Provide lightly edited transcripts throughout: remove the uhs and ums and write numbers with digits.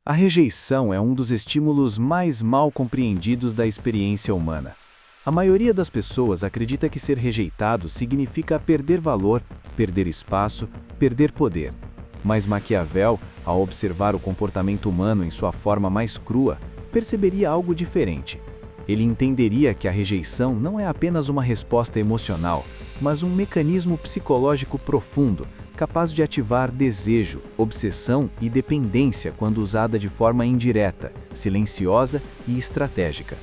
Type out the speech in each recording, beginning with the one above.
A rejeição é um dos estímulos mais mal compreendidos da experiência humana. A maioria das pessoas acredita que ser rejeitado significa perder valor, perder espaço, perder poder. Mas Maquiavel, ao observar o comportamento humano em sua forma mais crua, perceberia algo diferente. Ele entenderia que a rejeição não é apenas uma resposta emocional, mas um mecanismo psicológico profundo, capaz de ativar desejo, obsessão e dependência quando usada de forma indireta, silenciosa e estratégica.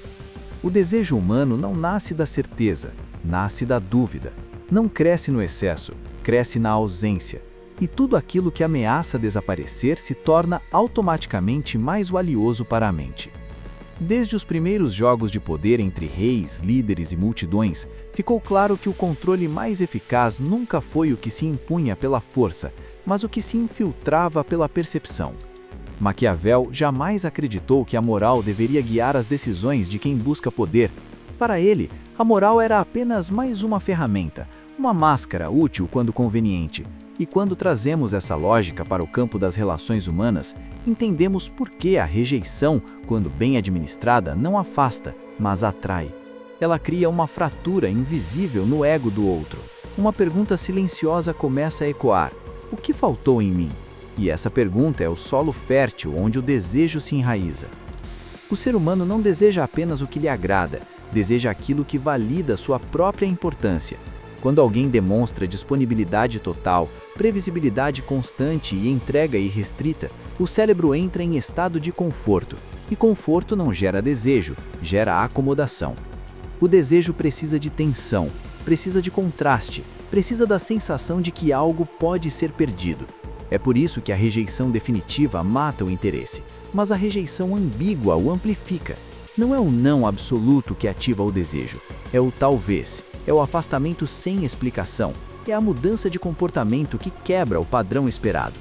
O desejo humano não nasce da certeza, nasce da dúvida. Não cresce no excesso, cresce na ausência. E tudo aquilo que ameaça desaparecer se torna automaticamente mais valioso para a mente. Desde os primeiros jogos de poder entre reis, líderes e multidões, ficou claro que o controle mais eficaz nunca foi o que se impunha pela força, mas o que se infiltrava pela percepção. Maquiavel jamais acreditou que a moral deveria guiar as decisões de quem busca poder. Para ele, a moral era apenas mais uma ferramenta, uma máscara útil quando conveniente. E quando trazemos essa lógica para o campo das relações humanas, entendemos por que a rejeição, quando bem administrada, não afasta, mas atrai. Ela cria uma fratura invisível no ego do outro. Uma pergunta silenciosa começa a ecoar: o que faltou em mim? E essa pergunta é o solo fértil onde o desejo se enraiza. O ser humano não deseja apenas o que lhe agrada, deseja aquilo que valida sua própria importância. Quando alguém demonstra disponibilidade total, previsibilidade constante e entrega irrestrita, o cérebro entra em estado de conforto. E conforto não gera desejo, gera acomodação. O desejo precisa de tensão, precisa de contraste, precisa da sensação de que algo pode ser perdido. É por isso que a rejeição definitiva mata o interesse, mas a rejeição ambígua o amplifica. Não é o não absoluto que ativa o desejo, é o talvez. É o afastamento sem explicação, é a mudança de comportamento que quebra o padrão esperado.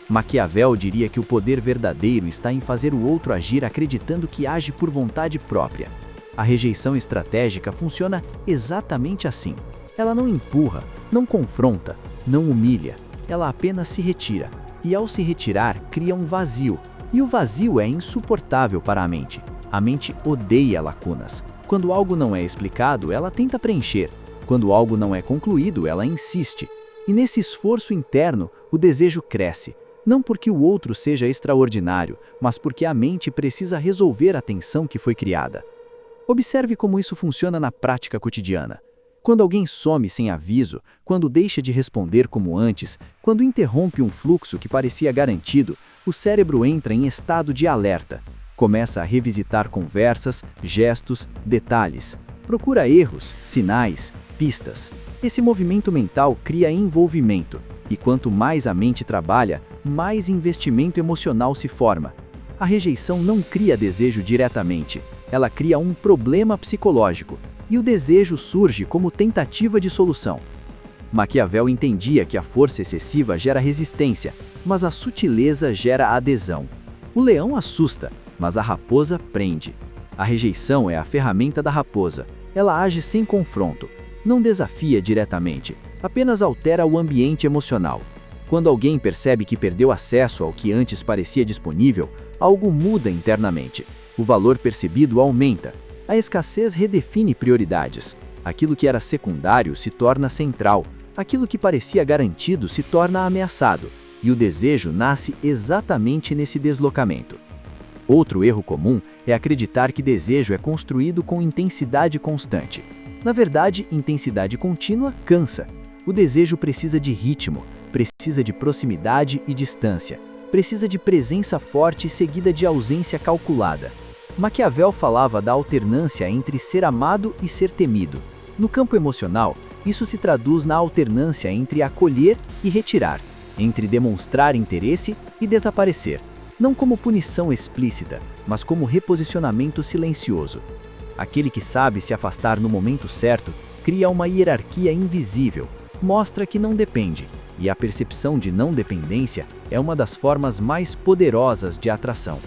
Maquiavel diria que o poder verdadeiro está em fazer o outro agir acreditando que age por vontade própria. A rejeição estratégica funciona exatamente assim. Ela não empurra, não confronta, não humilha, ela apenas se retira. E ao se retirar, cria um vazio. E o vazio é insuportável para a mente. A mente odeia lacunas. Quando algo não é explicado, ela tenta preencher. Quando algo não é concluído, ela insiste. E nesse esforço interno, o desejo cresce. Não porque o outro seja extraordinário, mas porque a mente precisa resolver a tensão que foi criada. Observe como isso funciona na prática cotidiana. Quando alguém some sem aviso, quando deixa de responder como antes, quando interrompe um fluxo que parecia garantido, o cérebro entra em estado de alerta. Começa a revisitar conversas, gestos, detalhes. Procura erros, sinais, pistas. Esse movimento mental cria envolvimento. E quanto mais a mente trabalha, mais investimento emocional se forma. A rejeição não cria desejo diretamente. Ela cria um problema psicológico. E o desejo surge como tentativa de solução. Maquiavel entendia que a força excessiva gera resistência, mas a sutileza gera adesão. O leão assusta, mas a raposa prende. A rejeição é a ferramenta da raposa. Ela age sem confronto, não desafia diretamente, apenas altera o ambiente emocional. Quando alguém percebe que perdeu acesso ao que antes parecia disponível, algo muda internamente. O valor percebido aumenta. A escassez redefine prioridades. Aquilo que era secundário se torna central. Aquilo que parecia garantido se torna ameaçado. E o desejo nasce exatamente nesse deslocamento. Outro erro comum é acreditar que desejo é construído com intensidade constante. Na verdade, intensidade contínua cansa. O desejo precisa de ritmo, precisa de proximidade e distância, precisa de presença forte seguida de ausência calculada. Maquiavel falava da alternância entre ser amado e ser temido. No campo emocional, isso se traduz na alternância entre acolher e retirar, entre demonstrar interesse e desaparecer. Não como punição explícita, mas como reposicionamento silencioso. Aquele que sabe se afastar no momento certo cria uma hierarquia invisível, mostra que não depende, e a percepção de não dependência é uma das formas mais poderosas de atração.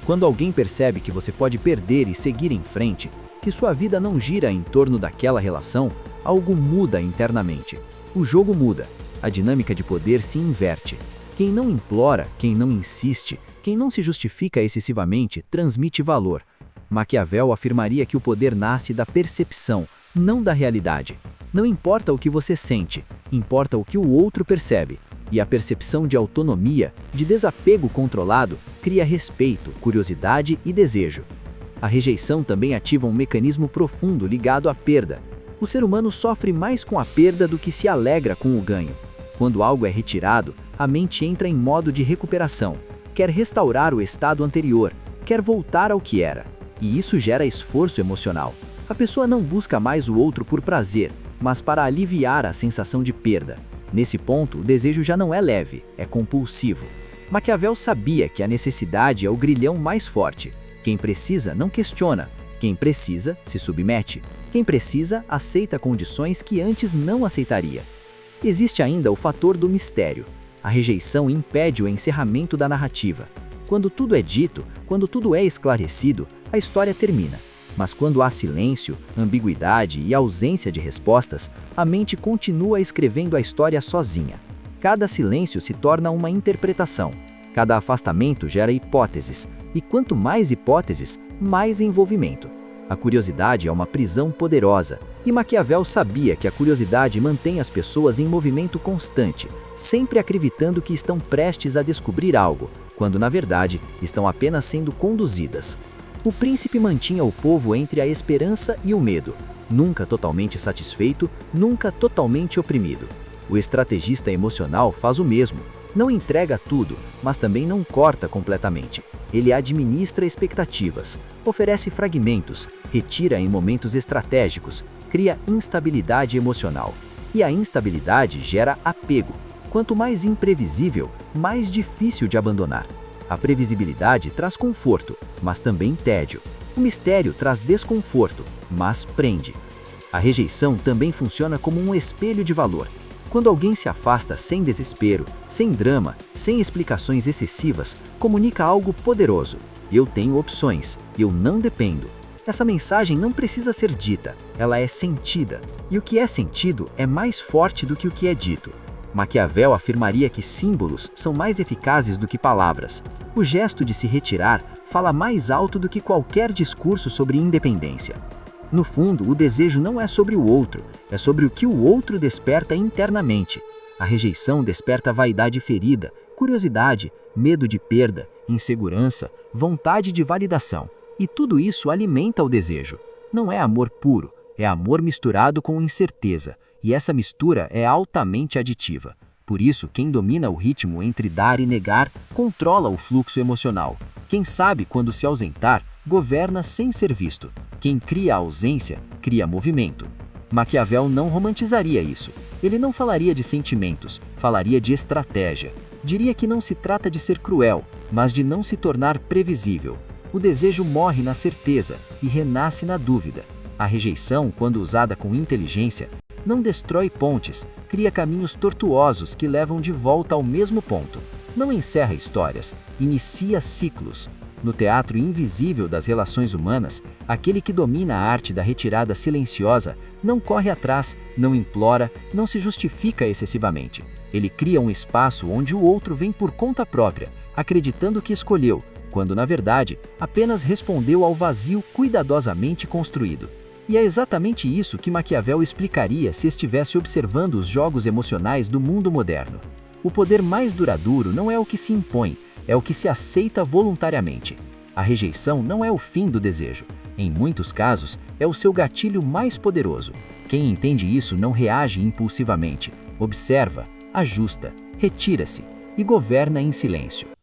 Quando alguém percebe que você pode perder e seguir em frente, que sua vida não gira em torno daquela relação, algo muda internamente. O jogo muda, a dinâmica de poder se inverte. Quem não implora, quem não insiste, Quem não se justifica excessivamente transmite valor. Maquiavel afirmaria que o poder nasce da percepção, não da realidade. Não importa o que você sente, importa o que o outro percebe. E a percepção de autonomia, de desapego controlado, cria respeito, curiosidade e desejo. A rejeição também ativa um mecanismo profundo ligado à perda. O ser humano sofre mais com a perda do que se alegra com o ganho. Quando algo é retirado, a mente entra em modo de recuperação. Quer restaurar o estado anterior, quer voltar ao que era. E isso gera esforço emocional. A pessoa não busca mais o outro por prazer, mas para aliviar a sensação de perda. Nesse ponto, o desejo já não é leve, é compulsivo. Maquiavel sabia que a necessidade é o grilhão mais forte. Quem precisa não questiona, quem precisa se submete, quem precisa aceita condições que antes não aceitaria. Existe ainda o fator do mistério. A rejeição impede o encerramento da narrativa. Quando tudo é dito, quando tudo é esclarecido, a história termina. Mas quando há silêncio, ambiguidade e ausência de respostas, a mente continua escrevendo a história sozinha. Cada silêncio se torna uma interpretação. Cada afastamento gera hipóteses, e quanto mais hipóteses, mais envolvimento. A curiosidade é uma prisão poderosa, e Maquiavel sabia que a curiosidade mantém as pessoas em movimento constante, sempre acreditando que estão prestes a descobrir algo, quando na verdade estão apenas sendo conduzidas. O príncipe mantinha o povo entre a esperança e o medo, nunca totalmente satisfeito, nunca totalmente oprimido. O estrategista emocional faz o mesmo, não entrega tudo, mas também não corta completamente. Ele administra expectativas, oferece fragmentos, retira em momentos estratégicos, cria instabilidade emocional. E a instabilidade gera apego. Quanto mais imprevisível, mais difícil de abandonar. A previsibilidade traz conforto, mas também tédio. O mistério traz desconforto, mas prende. A rejeição também funciona como um espelho de valor. Quando alguém se afasta sem desespero, sem drama, sem explicações excessivas, comunica algo poderoso. Eu tenho opções, eu não dependo. Essa mensagem não precisa ser dita, ela é sentida. E o que é sentido é mais forte do que o que é dito. Maquiavel afirmaria que símbolos são mais eficazes do que palavras. O gesto de se retirar fala mais alto do que qualquer discurso sobre independência. No fundo, o desejo não é sobre o outro, é sobre o que o outro desperta internamente. A rejeição desperta vaidade ferida, curiosidade, medo de perda, insegurança, vontade de validação. E tudo isso alimenta o desejo. Não é amor puro, é amor misturado com incerteza. E essa mistura é altamente aditiva. Por isso, quem domina o ritmo entre dar e negar, controla o fluxo emocional. Quem sabe quando se ausentar, governa sem ser visto. Quem cria a ausência, cria movimento. Maquiavel não romantizaria isso. Ele não falaria de sentimentos, falaria de estratégia. Diria que não se trata de ser cruel, mas de não se tornar previsível. O desejo morre na certeza e renasce na dúvida. A rejeição, quando usada com inteligência, não destrói pontes, cria caminhos tortuosos que levam de volta ao mesmo ponto. Não encerra histórias, inicia ciclos. No teatro invisível das relações humanas, aquele que domina a arte da retirada silenciosa não corre atrás, não implora, não se justifica excessivamente. Ele cria um espaço onde o outro vem por conta própria, acreditando que escolheu, quando na verdade apenas respondeu ao vazio cuidadosamente construído. E é exatamente isso que Maquiavel explicaria se estivesse observando os jogos emocionais do mundo moderno. O poder mais duradouro não é o que se impõe, é o que se aceita voluntariamente. A rejeição não é o fim do desejo. Em muitos casos, é o seu gatilho mais poderoso. Quem entende isso não reage impulsivamente, observa, ajusta, retira-se e governa em silêncio.